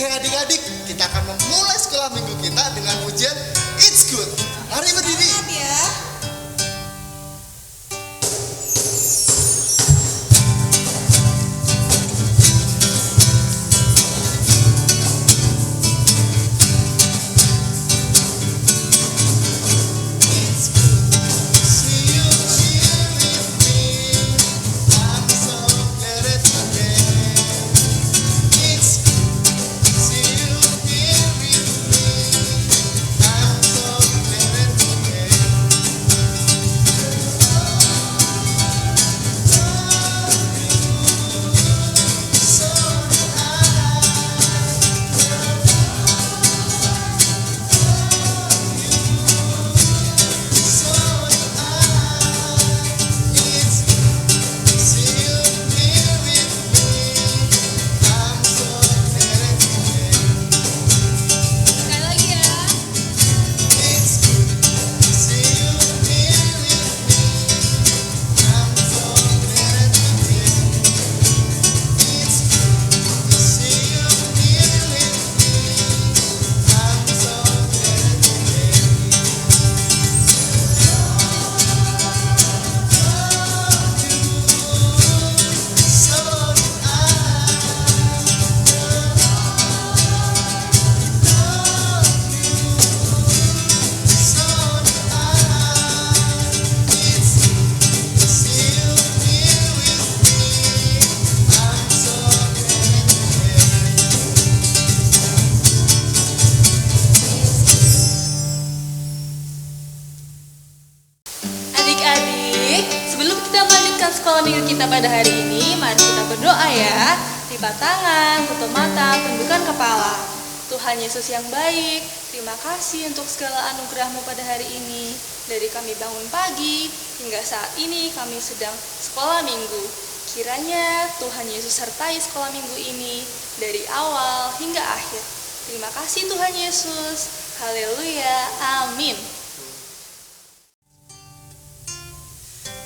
Oke adik-adik, kita akan memulai sekolah minggu kita dengan pujian It's Good. Mari berdiri. Semangat ya. Adik-adik, sebelum kita melanjutkan sekolah minggu kita pada hari ini, mari kita berdoa ya. Lipat tangan, tutup mata, tundukkan kepala. Tuhan Yesus yang baik, terima kasih untuk segala anugerah-Mu pada hari ini. Dari kami bangun pagi hingga saat ini kami sedang sekolah minggu. Kiranya Tuhan Yesus sertai sekolah minggu ini dari awal hingga akhir. Terima kasih Tuhan Yesus. Haleluya. Amin.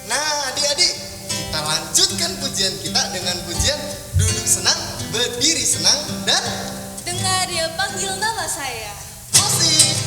Nah adik-adik, kita lanjutkan pujian kita dengan pujian duduk senang, berdiri senang, dan Dengar dia panggil nama saya. musik.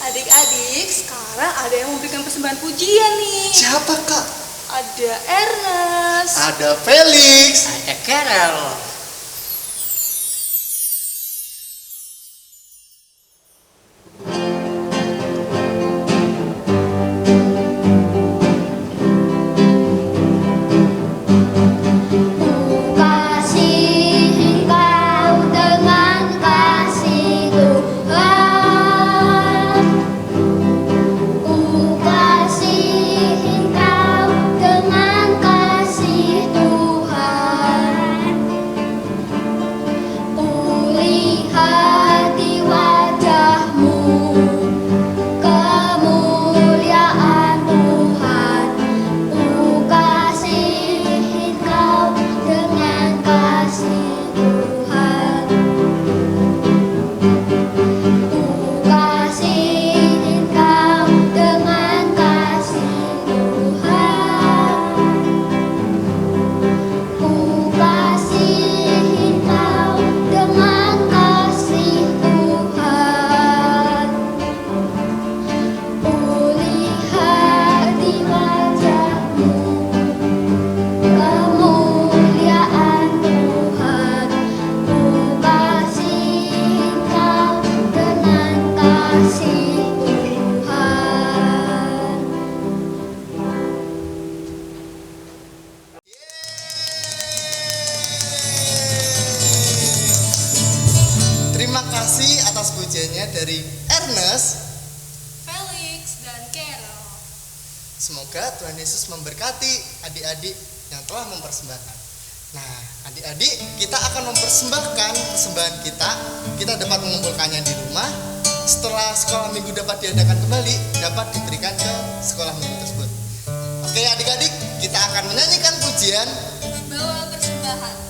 Adik-adik, sekarang ada yang memberikan persembahan pujian nih. Siapa kak? Ada Ernest. Ada Felix. Ada Carol. pujiannya dari Ernest, Felix, dan Carol. Semoga Tuhan Yesus memberkati adik-adik yang telah mempersembahkan. Nah, adik-adik, kita akan mempersembahkan persembahan kita. Kita dapat mengumpulkannya di rumah. Setelah sekolah minggu dapat diadakan kembali, dapat diberikan ke sekolah minggu tersebut. Oke adik-adik, kita akan menyanyikan pujian Bawa persembahan.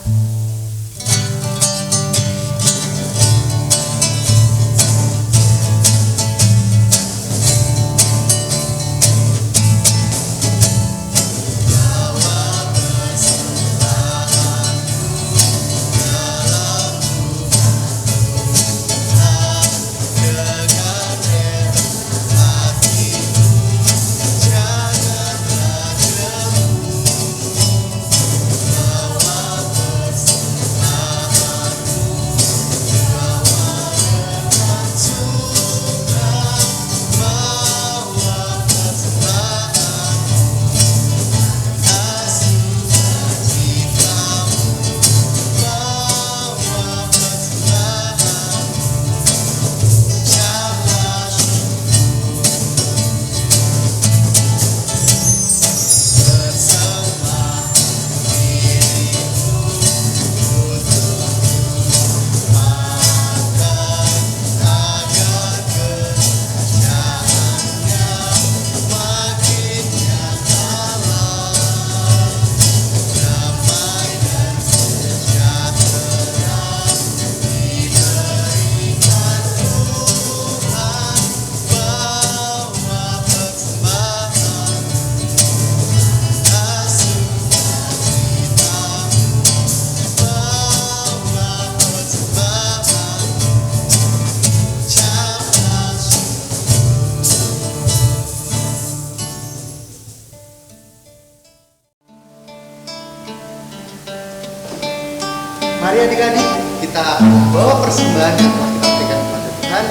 Mari adik-adik, kita membawa persembahan yang telah kita berikan kepada Tuhan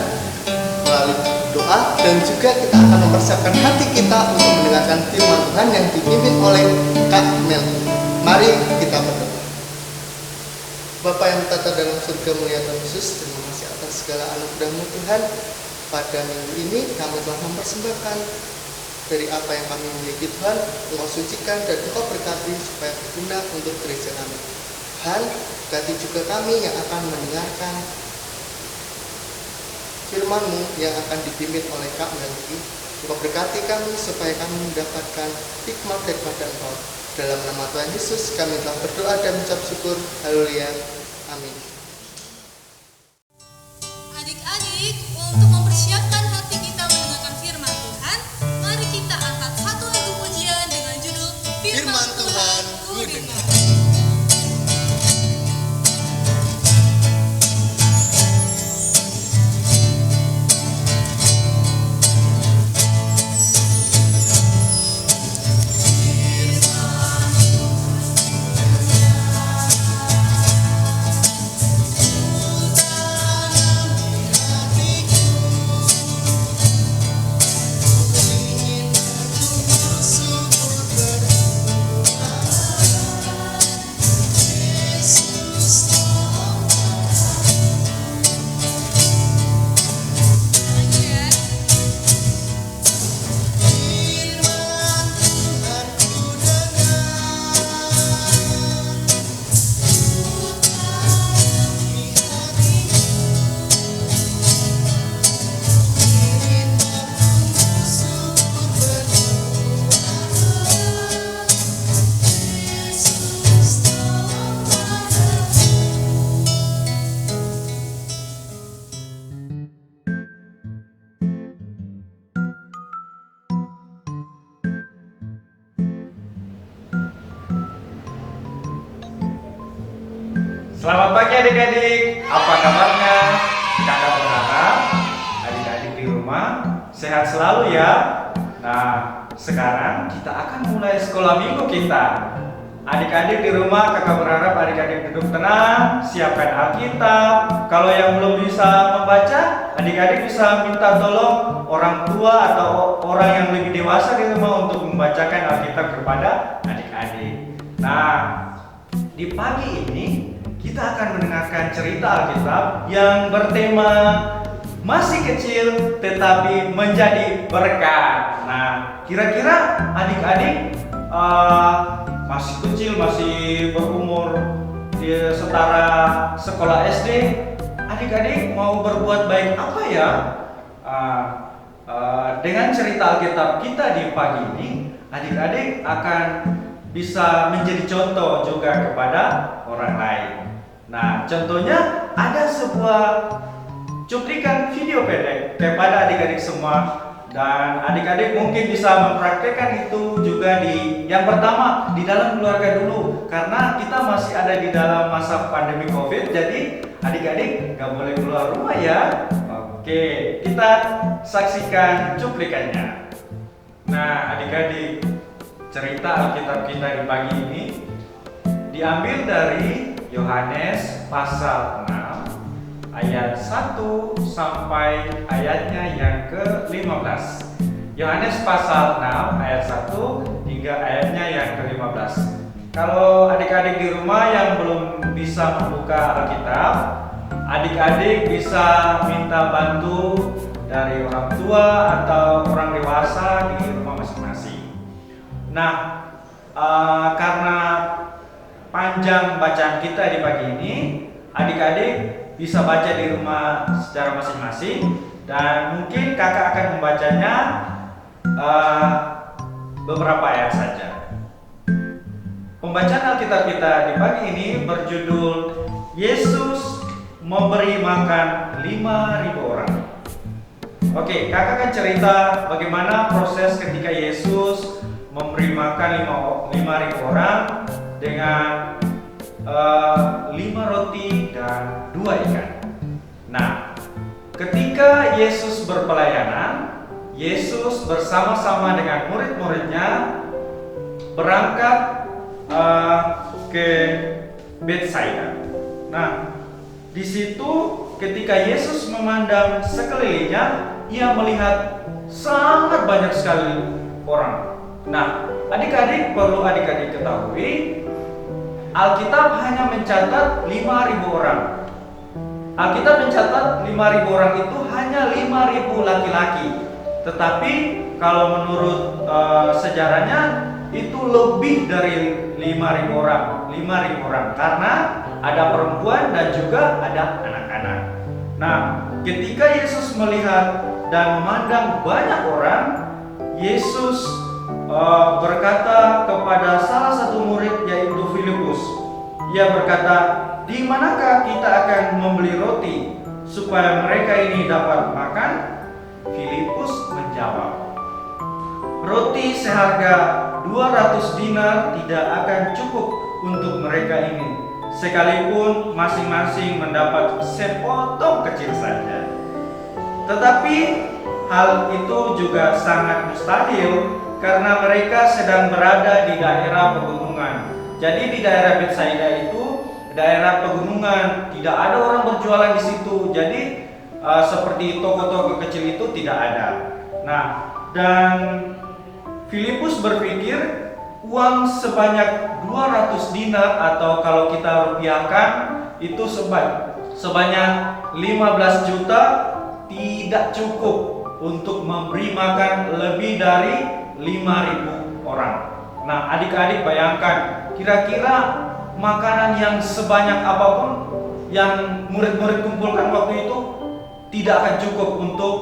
melalui doa, dan juga kita akan mempersiapkan hati kita untuk mendengarkan firman Tuhan yang dipimpin oleh Kak Mel. Mari kita berdoa. Bapa yang bertata dalam surga, mulia Tuhan Yesus, terima kasih atas segala anugerah-Mu Tuhan. Pada minggu ini kami telah mempersembahkan dari apa yang kami miliki Tuhan. Engkau sucikan dan Engkau berkati supaya berguna untuk gereja kami. Tuhan, berkati juga kami yang akan mendengarkan firman-Mu yang akan dipimpin oleh Kak Melki. Engkau berkati kami supaya kami mendapatkan hikmat daripada Engkau. Dalam nama Tuhan Yesus kami telah berdoa dan mengucap syukur. Haleluya. Amin. Adik-adik, untuk mempersiapkan hati kita mendengarkan firman Tuhan, mari kita angkat satu lagu pujian dengan judul Firman Tuhan ku dengar. Selamat pagi adik-adik, apa kabarnya? Kakak berharap adik-adik di rumah sehat selalu ya. Nah, sekarang kita akan mulai sekolah minggu kita. Adik-adik di rumah, kakak berharap adik-adik duduk tenang, siapkan Alkitab. Kalau yang belum bisa membaca, adik-adik bisa minta tolong orang tua atau orang yang lebih dewasa di rumah untuk membacakan Alkitab kepada adik-adik. Nah, di pagi ini kita akan mendengarkan cerita Alkitab yang bertema masih kecil tetapi menjadi berkat. Nah, kira-kira adik-adik masih kecil, masih berumur setara sekolah SD, adik-adik mau berbuat baik apa ya? Dengan cerita Alkitab kita di pagi ini, adik-adik akan bisa menjadi contoh juga kepada orang lain. Nah, contohnya ada sebuah cuplikan video pendek kepada adik-adik semua, dan adik-adik mungkin bisa mempraktekkan itu juga yang pertama di dalam keluarga dulu, karena kita masih ada di dalam masa pandemi COVID, jadi adik-adik gak boleh keluar rumah ya. Oke, kita saksikan cuplikannya. Nah, adik-adik, cerita Alkitab kita di pagi ini diambil dari Yohanes pasal 6 ayat 1 sampai ayatnya yang ke-15. Yohanes pasal 6 ayat 1 hingga ayatnya yang ke-15. Kalau adik-adik di rumah yang belum bisa membuka Alkitab, adik-adik bisa minta bantu dari orang tua atau orang dewasa di rumah masing-masing. Nah, karena panjang bacaan kita di pagi ini, adik-adik bisa baca di rumah secara masing-masing, dan mungkin kakak akan membacanya beberapa ayat saja. Pembacaan Alkitab kita di pagi ini berjudul Yesus memberi makan 5.000 orang. Oke, kakak akan cerita bagaimana proses ketika Yesus memberi makan 5.000 orang dengan 5 roti dan 2 ikan. Nah, ketika Yesus berpelayanan, Yesus bersama-sama dengan murid-muridnya berangkat ke Betsaida. Nah, di situ ketika Yesus memandang sekelilingnya, ia melihat sangat banyak sekali orang. Nah, adik-adik perlu adik-adik ketahui, Alkitab hanya mencatat 5.000 orang. Alkitab mencatat 5.000 orang itu hanya 5.000 laki-laki. Tetapi kalau menurut sejarahnya itu lebih dari 5.000 orang. 5.000 orang karena ada perempuan dan juga ada anak-anak. Nah, ketika Yesus melihat dan memandang banyak orang, Yesus berkata kepada salah satu murid, yaitu Filipus. Ia berkata, "Di manakah kita akan membeli roti supaya mereka ini dapat makan?" Filipus menjawab, "Roti seharga 200 dinar tidak akan cukup untuk mereka ini, sekalipun masing-masing mendapat sepotong kecil saja." Tetapi hal itu juga sangat mustahil karena mereka sedang berada di daerah pegunungan. Jadi di daerah Betsaida itu daerah pegunungan, tidak ada orang berjualan di situ. Jadi seperti toko-toko kecil itu tidak ada. Nah, dan Filipus berpikir uang sebanyak 200 dinar atau kalau kita rupiahkan itu sebanyak 15 juta tidak cukup untuk memberi makan lebih dari 5.000 orang. Nah, adik-adik bayangkan, kira-kira makanan yang sebanyak apapun yang murid-murid kumpulkan waktu itu tidak akan cukup untuk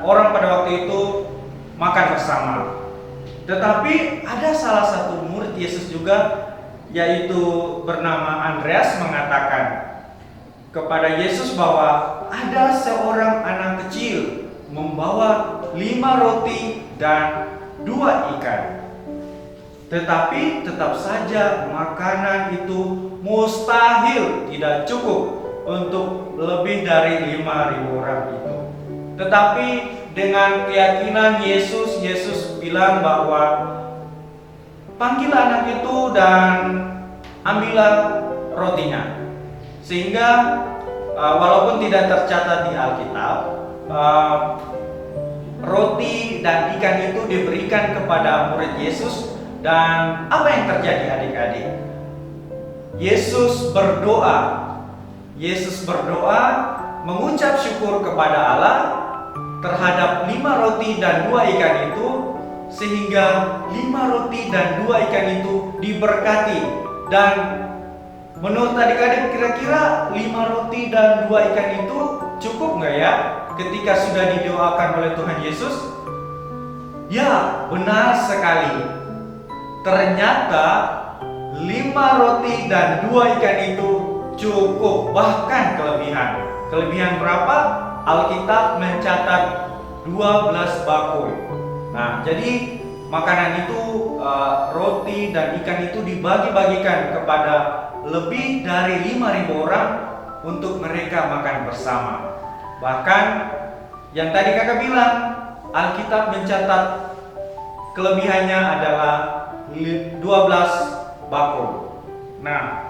orang pada waktu itu makan bersama. Tetapi ada salah satu murid Yesus juga, yaitu bernama Andreas, mengatakan kepada Yesus bahwa ada seorang anak kecil membawa 5 roti dan 2 ikan. Tetapi tetap saja makanan itu mustahil tidak cukup untuk lebih dari 5.000 orang itu. Tetapi dengan keyakinan Yesus bilang bahwa panggil anak itu dan ambillah rotinya. Sehingga walaupun tidak tercatat di Alkitab, roti dan ikan itu diberikan kepada murid Yesus. Dan apa yang terjadi adik-adik? Yesus berdoa mengucap syukur kepada Allah terhadap 5 roti dan 2 ikan itu, sehingga 5 roti dan 2 ikan itu diberkati. Dan menurut adik-adik, kira-kira 5 roti dan 2 ikan itu cukup nggak ya ketika sudah didoakan oleh Tuhan Yesus? Ya, benar sekali. Ternyata 5 roti dan 2 ikan itu cukup, bahkan kelebihan. Kelebihan berapa? Alkitab mencatat 12 bakul. Nah, jadi makanan itu, roti dan ikan itu dibagi-bagikan kepada lebih dari 5.000 orang untuk mereka makan bersama. Bahkan yang tadi kakak bilang, Alkitab mencatat kelebihannya adalah 12 bakul. Nah,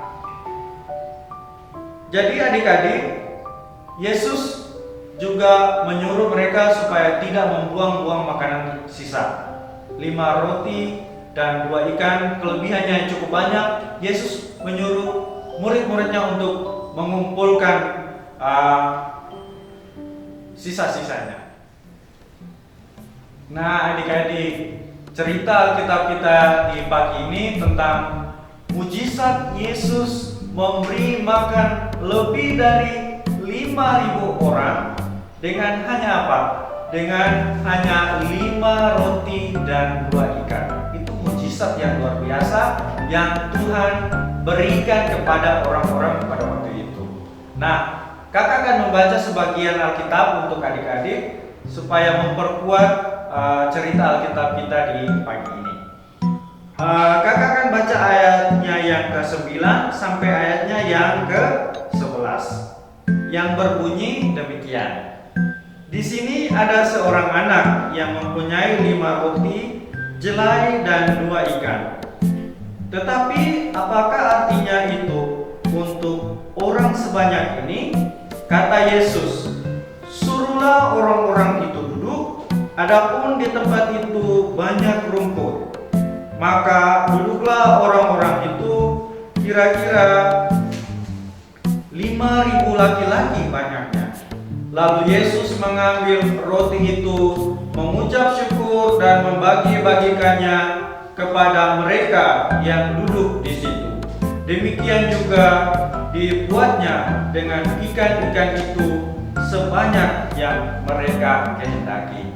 jadi adik-adik, Yesus juga menyuruh mereka supaya tidak membuang-buang makanan sisa. 5 roti dan 2 ikan, kelebihannya cukup banyak. Yesus menyuruh murid-muridnya untuk mengumpulkan sisa-sisanya. Nah, adik-adik, cerita Alkitab kita di pagi ini tentang mujizat Yesus memberi makan lebih dari 5.000 orang dengan hanya apa? Dengan hanya 5 roti dan 2 ikan. Itu mujizat yang luar biasa yang Tuhan berikan kepada orang-orang pada waktu itu. Nah, kakak akan membaca sebagian Alkitab untuk adik-adik supaya memperkuat cerita Alkitab kita di pagi ini. Kakak akan baca ayatnya yang ke-9 sampai ayatnya yang ke-11 yang berbunyi demikian. Di sini ada seorang anak yang mempunyai 5 roti, jelai dan 2 ikan. Tetapi apakah artinya itu untuk orang sebanyak ini? Kata Yesus, suruhlah orang-orang itu duduk, adapun di tempat itu banyak rumput. Maka duduklah orang-orang itu, kira-kira 5.000 laki-laki banyaknya. Lalu Yesus mengambil roti itu, mengucap syukur dan membagi-bagikannya kepada mereka yang duduk di situ. Demikian juga dibuatnya dengan ikan-ikan itu sebanyak yang mereka kehendaki.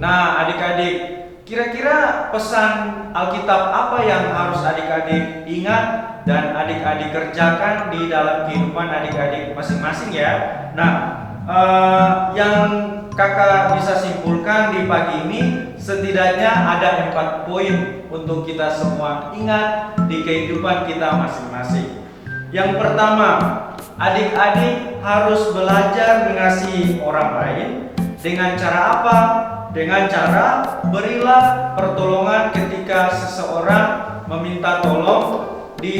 Nah, adik-adik, kira-kira pesan Alkitab apa yang harus adik-adik ingat dan adik-adik kerjakan di dalam kehidupan adik-adik masing-masing ya? Nah, yang kakak bisa simpulkan di pagi ini setidaknya ada 4 poin untuk kita semua ingat di kehidupan kita masing-masing. Yang pertama, adik-adik harus belajar mengasihi orang lain. Dengan cara apa? Dengan cara berilah pertolongan ketika seseorang meminta tolong di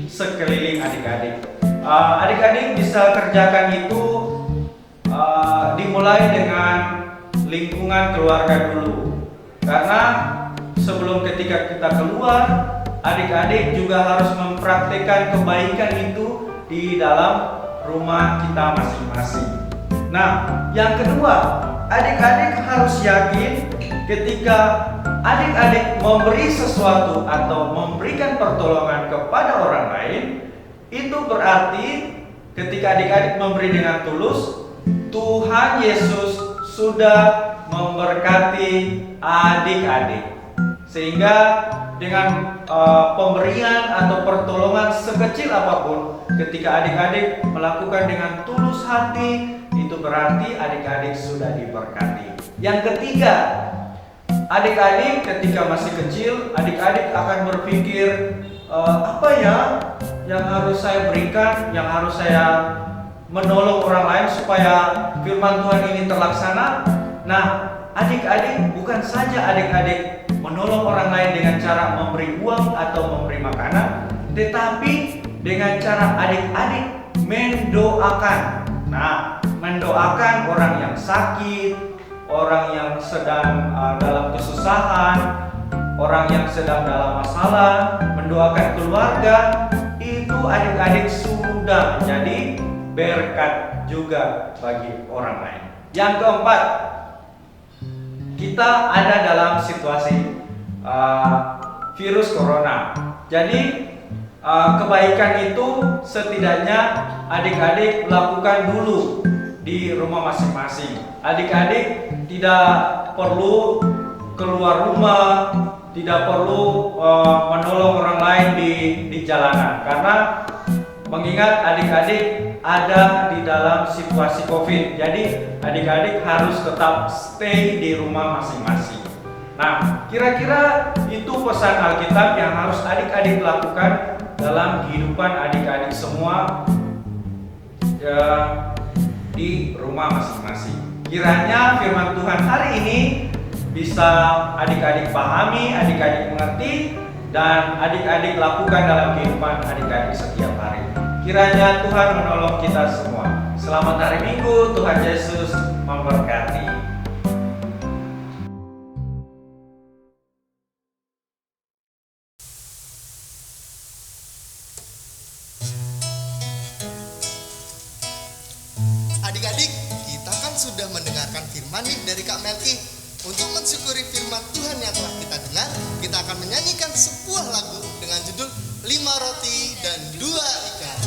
sekeliling adik-adik. Adik-adik bisa kerjakan itu dimulai dengan lingkungan keluarga dulu. Karena sebelum ketika kita keluar, adik-adik juga harus mempraktikkan kebaikan itu di dalam rumah kita masing-masing. Nah, yang kedua, adik-adik harus yakin ketika adik-adik memberi sesuatu atau memberikan pertolongan kepada orang lain, itu berarti ketika adik-adik memberi dengan tulus, Tuhan Yesus sudah memberkati adik-adik. Sehingga dengan pemberian atau pertolongan sekecil apapun, ketika adik-adik melakukan dengan tulus hati, itu berarti adik-adik sudah diberkati. Yang ketiga, adik-adik ketika masih kecil, adik-adik akan berpikir, apa ya yang harus saya berikan, yang harus saya menolong orang lain supaya firman Tuhan ini terlaksana. Nah, adik-adik bukan saja adik-adik menolong orang lain dengan cara memberi uang atau memberi makanan, tetapi dengan cara adik-adik mendoakan. Nah, mendoakan orang yang sakit, orang yang sedang dalam kesusahan, orang yang sedang dalam masalah, mendoakan keluarga, itu adik-adik sudah menjadi berkat juga bagi orang lain. Yang keempat, kita ada dalam situasi virus corona. Jadi kebaikan itu setidaknya adik-adik lakukan dulu di rumah masing-masing. Adik-adik tidak perlu keluar rumah, tidak perlu menolong orang lain di jalanan, karena mengingat adik-adik ada di dalam situasi COVID. Jadi adik-adik harus tetap stay di rumah masing-masing. Nah, kira-kira itu pesan Alkitab yang harus adik-adik lakukan dalam kehidupan adik-adik semua di rumah masing-masing. Kiranya firman Tuhan hari ini bisa adik-adik pahami, adik-adik mengerti, dan adik-adik lakukan dalam kehidupan adik-adik setiap hari. Kiranya Tuhan menolong kita semua. Selamat hari Minggu, Tuhan Yesus memberkati. Adik-adik, kita kan sudah mendengarkan firman nih dari Kak Melki. Untuk mensyukuri firman Tuhan yang telah kita dengar, kita akan menyanyikan sebuah lagu dengan judul 5 roti dan 2 ikan.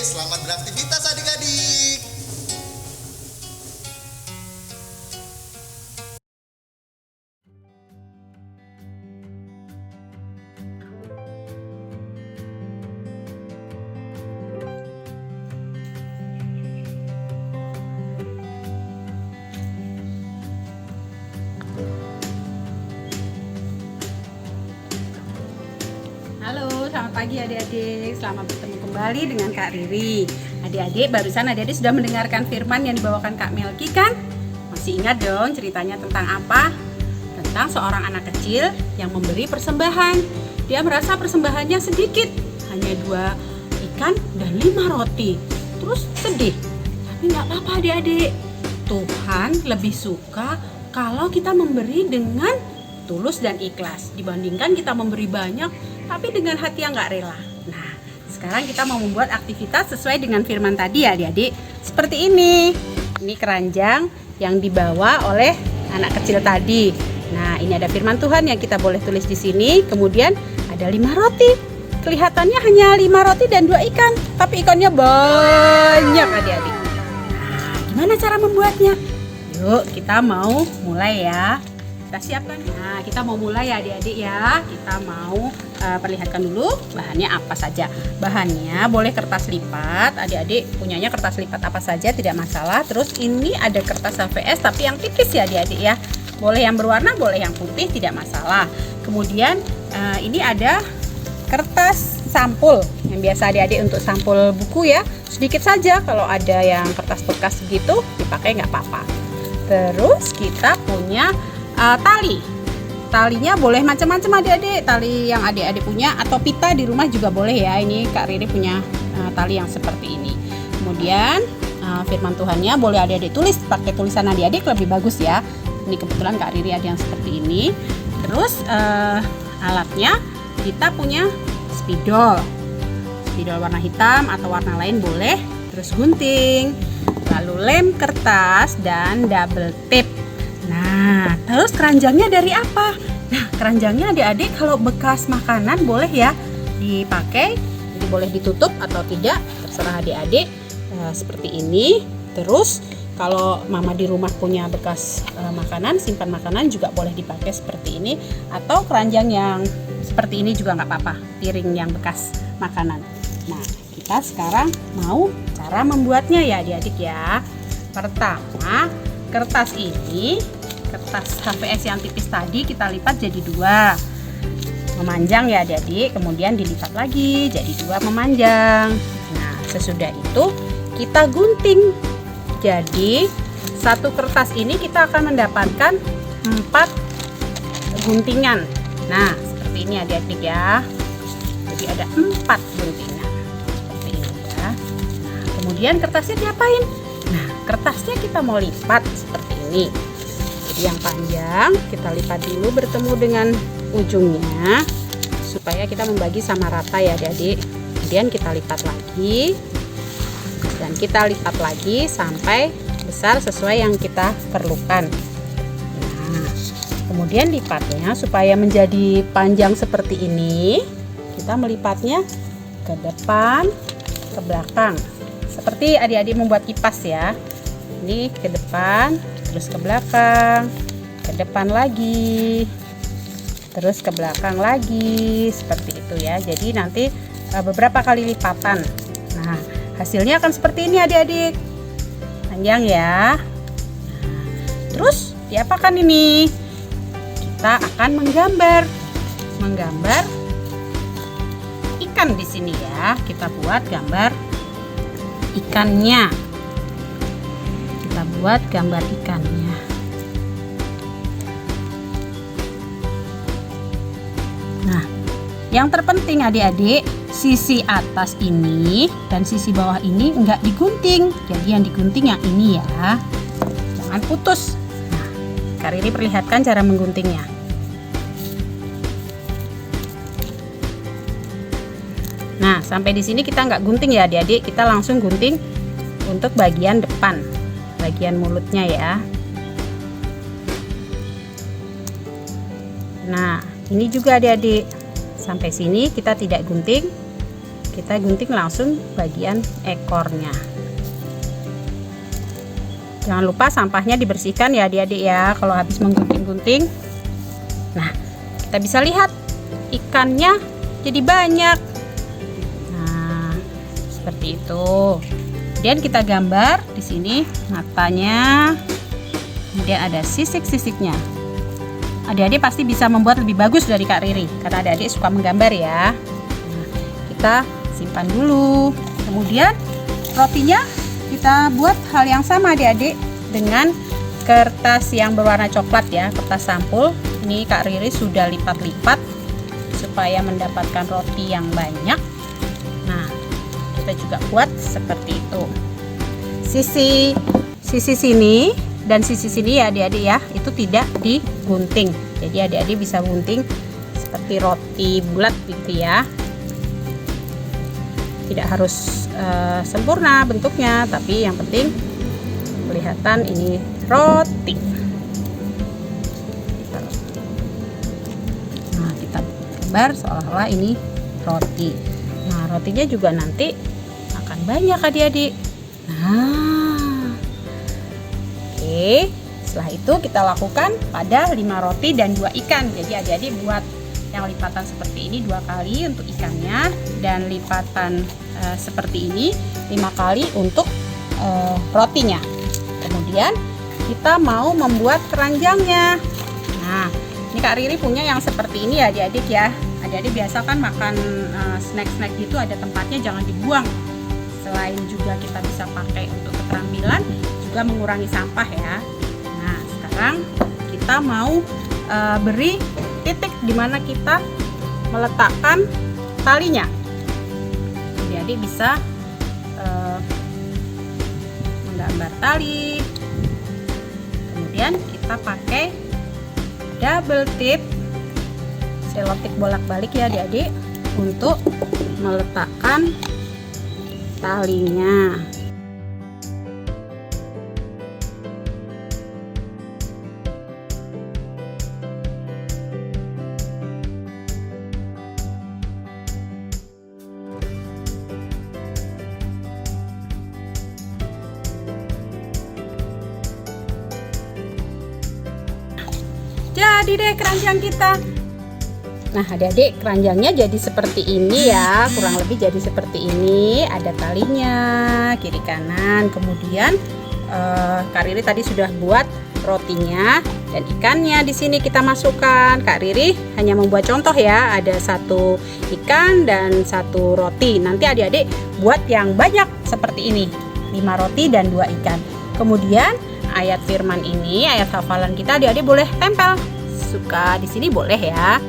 Selamat beraktivitas adik-adik. Halo, selamat pagi adik-adik. Selamat bertemu kembali dengan Kak Riri. Adik-adik, barusan adik-adik sudah mendengarkan firman yang dibawakan Kak Melki kan? Masih ingat dong ceritanya tentang apa? Tentang seorang anak kecil yang memberi persembahan. Dia merasa persembahannya sedikit, hanya 2 ikan dan 5 roti. Terus sedih. Tapi nggak apa-apa adik-adik. Tuhan lebih suka kalau kita memberi dengan tulus dan ikhlas dibandingkan kita memberi banyak tapi dengan hati yang nggak rela. Nah, sekarang kita mau membuat aktivitas sesuai dengan firman tadi ya adik-adik. Seperti ini keranjang yang dibawa oleh anak kecil tadi. Nah, ini ada firman Tuhan yang kita boleh tulis di sini. Kemudian ada 5 roti. Kelihatannya hanya 5 roti dan 2 ikan, tapi ikannya banyak adik-adik. Nah, gimana cara membuatnya? Yuk, kita mau mulai ya. Kita siapkan. Nah, kita mau mulai ya adik-adik ya. Kita mau perlihatkan dulu bahannya apa saja. Bahannya boleh kertas lipat. Adik-adik punyanya kertas lipat apa saja tidak masalah. Terus ini ada kertas HVS tapi yang tipis ya adik-adik ya. boleh yang berwarna, boleh yang putih, tidak masalah. Kemudian ini ada kertas sampul yang biasa adik-adik untuk sampul buku ya, sedikit saja. Kalau ada yang kertas bekas gitu dipakai nggak apa-apa. Terus kita punya talinya boleh macam-macam adik-adik, tali yang adik-adik punya atau pita di rumah juga boleh ya. Ini Kak Riri punya tali yang seperti ini. Kemudian firman Tuhannya boleh adik-adik tulis pakai tulisan adik-adik, lebih bagus ya. Ini kebetulan Kak Riri ada yang seperti ini. Terus alatnya kita punya spidol warna hitam atau warna lain boleh. Terus gunting, lalu lem kertas dan double tape. Nah, terus keranjangnya dari apa? Nah, keranjangnya adik-adik kalau bekas makanan boleh ya dipakai. Jadi boleh ditutup atau tidak, terserah adik-adik. Seperti ini. Terus kalau mama di rumah punya bekas makanan, simpan makanan juga boleh dipakai seperti ini. Atau keranjang yang seperti ini juga nggak apa-apa, piring yang bekas makanan. Nah, kita sekarang mau cara membuatnya ya adik-adik ya. Pertama, kertas ini, kertas HVS yang tipis tadi kita lipat jadi 2, memanjang ya adik-adik, kemudian dilipat lagi jadi 2 memanjang. Nah, sesudah itu kita gunting. Jadi satu kertas ini kita akan mendapatkan 4 guntingan. Nah, seperti ini adik-adik ya. Jadi ada 4 guntingan seperti ini ya. Nah, kemudian kertasnya diapain? Nah, kertasnya kita mau lipat seperti ini. Jadi yang panjang kita lipat dulu bertemu dengan ujungnya supaya kita membagi sama rata ya adik-adik. Kemudian kita lipat lagi dan kita lipat lagi sampai besar sesuai yang kita perlukan. Nah, kemudian lipatnya supaya menjadi panjang seperti ini, kita melipatnya ke depan, ke belakang. Seperti adik-adik membuat kipas ya. Ini ke depan, terus ke belakang, ke depan lagi, terus ke belakang lagi, seperti itu ya. Jadi nanti beberapa kali lipatan. Nah, hasilnya akan seperti ini adik-adik, panjang ya. Nah, terus diapakan ini? Kita akan menggambar ikan di sini ya. Kita buat gambar ikannya. Kita buat gambar ikannya. Nah, yang terpenting adik-adik, sisi atas ini dan sisi bawah ini enggak digunting. Jadi yang digunting yang ini ya, jangan putus. Nah, Kak Riri perlihatkan cara mengguntingnya. Nah, sampai di sini kita nggak gunting ya adik-adik, kita langsung gunting untuk bagian depan, bagian mulutnya ya. Nah, ini juga adik-adik, sampai sini kita tidak gunting, kita gunting langsung bagian ekornya. Jangan lupa sampahnya dibersihkan ya adik-adik ya kalau habis menggunting-gunting. Nah, kita bisa lihat ikannya jadi banyak. Nah, seperti itu. Kemudian kita gambar di sini matanya, kemudian ada sisik-sisiknya. Adik-adik pasti bisa membuat lebih bagus dari Kak Riri karena adik-adik suka menggambar ya. Nah, kita simpan dulu. Kemudian rotinya kita buat hal yang sama adik-adik dengan kertas yang berwarna coklat ya, kertas sampul. Ini Kak Riri sudah lipat-lipat supaya mendapatkan roti yang banyak. Nah, kita juga buat seperti itu. Sisi sini dan sisi sini ya adik-adik ya, itu tidak digunting. Jadi adik-adik bisa gunting seperti roti bulat gitu ya. Tidak harus sempurna bentuknya, tapi yang penting kelihatan ini roti. Nah, kita gambar seolah-olah ini roti. Nah, rotinya juga nanti akan banyak adik-adik. Nah, oke, setelah itu kita lakukan pada 5 roti dan 2 ikan. Jadi adik-adik buat yang lipatan seperti ini 2 kali untuk ikannya, dan lipatan seperti ini 5 kali untuk rotinya. Kemudian kita mau membuat keranjangnya. Nah, ini Kak Riri punya yang seperti ini ya adik-adik ya. Adik-adik biasa kan makan snack-snack gitu ada tempatnya, jangan dibuang. Selain juga kita bisa pakai untuk keterampilan, juga mengurangi sampah ya. Nah, sekarang kita mau beri titik di mana kita meletakkan talinya. Adik-adik bisa menggambar tali. Kemudian kita pakai double tip, selotip bolak-balik ya adik-adik, untuk meletakkan talinya. Jadi deh keranjang kita. Nah adik-adik, keranjangnya jadi seperti ini ya, kurang lebih jadi seperti ini. Ada talinya kiri kanan. Kemudian Kak Riri tadi sudah buat rotinya dan ikannya di sini kita masukkan. Kak Riri hanya membuat contoh ya, ada 1 ikan dan 1 roti. Nanti adik-adik buat yang banyak seperti ini, 5 roti dan 2 ikan. Kemudian ayat firman ini, ayat hafalan kita adik-adik boleh tempel. Suka di sini boleh ya.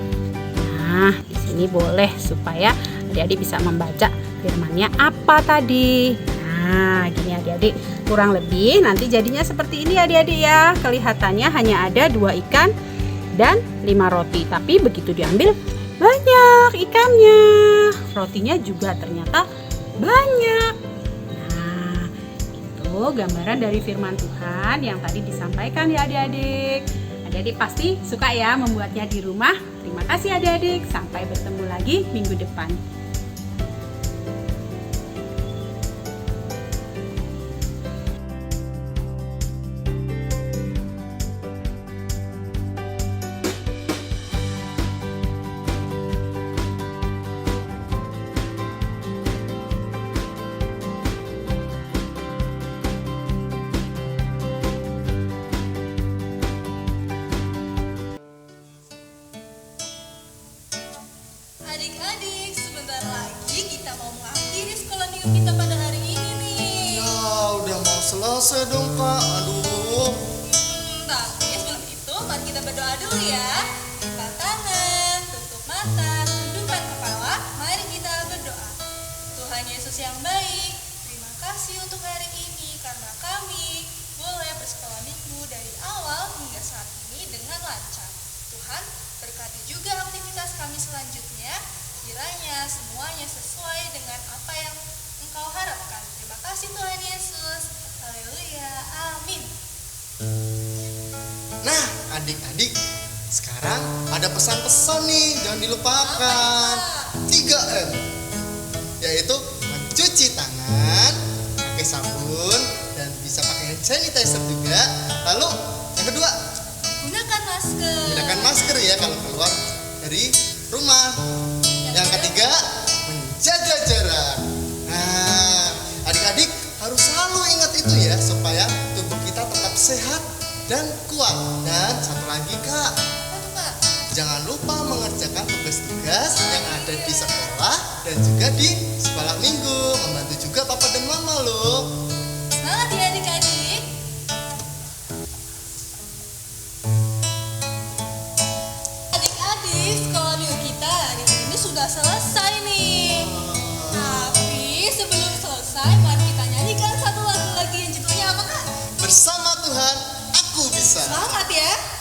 Nah, di sini boleh supaya adik-adik bisa membaca firmannya apa tadi. Nah, gini adik-adik, kurang lebih nanti jadinya seperti ini adik-adik ya. Kelihatannya hanya ada 2 ikan dan 5 roti, tapi begitu diambil banyak ikannya. Rotinya juga ternyata banyak. Nah, itu gambaran dari firman Tuhan yang tadi disampaikan ya adik-adik. Adik-adik pasti suka ya membuatnya di rumah. Terima kasih adik-adik, sampai bertemu lagi minggu depan. Adik-adik, sebentar lagi kita mau mengakhiri sekolah minggu kita pada hari ini nih. Ya udah mau selesai dong Kak. Aduh. Tapi sebelum itu mari kita berdoa dulu ya. Lipat tangan, tutup mata, tundukkan kepala. Mari kita berdoa. Tuhan Yesus yang baik, terima kasih untuk hari ini karena kami boleh bersekolah minggu dari awal hingga saat ini dengan lancar. Tuhan, berkati juga aktivitas kami selanjutnya. Kiranya semuanya sesuai dengan apa yang Engkau harapkan. Terima kasih Tuhan Yesus. Haleluya. Amin. Nah, adik-adik, sekarang ada pesan-pesan nih, jangan dilupakan. 3M, yaitu mencuci tangan, pakai sabun, dan bisa pakai hand sanitizer juga. Lalu yang kedua, Gunakan masker. gunakan masker ya kalau keluar dari rumah. Yang ketiga, menjaga jarak. Nah, adik-adik harus selalu ingat itu ya, supaya tubuh kita tetap sehat dan kuat. Dan satu lagi Kak, Apa, Kak? jangan lupa mengerjakan tugas-tugas yang ada di sekolah dan juga di sekolah minggu. Membantu juga papa dan mama loh. Semangat ya adik-adik. Adik-adik, sekolah minggu kita hari ini sudah selesai nih. Tapi sebelum selesai, mari kita nyanyikan satu lagu lagi yang judulnya apa, Kak? Bersama Tuhan, aku bisa. Semangat ya.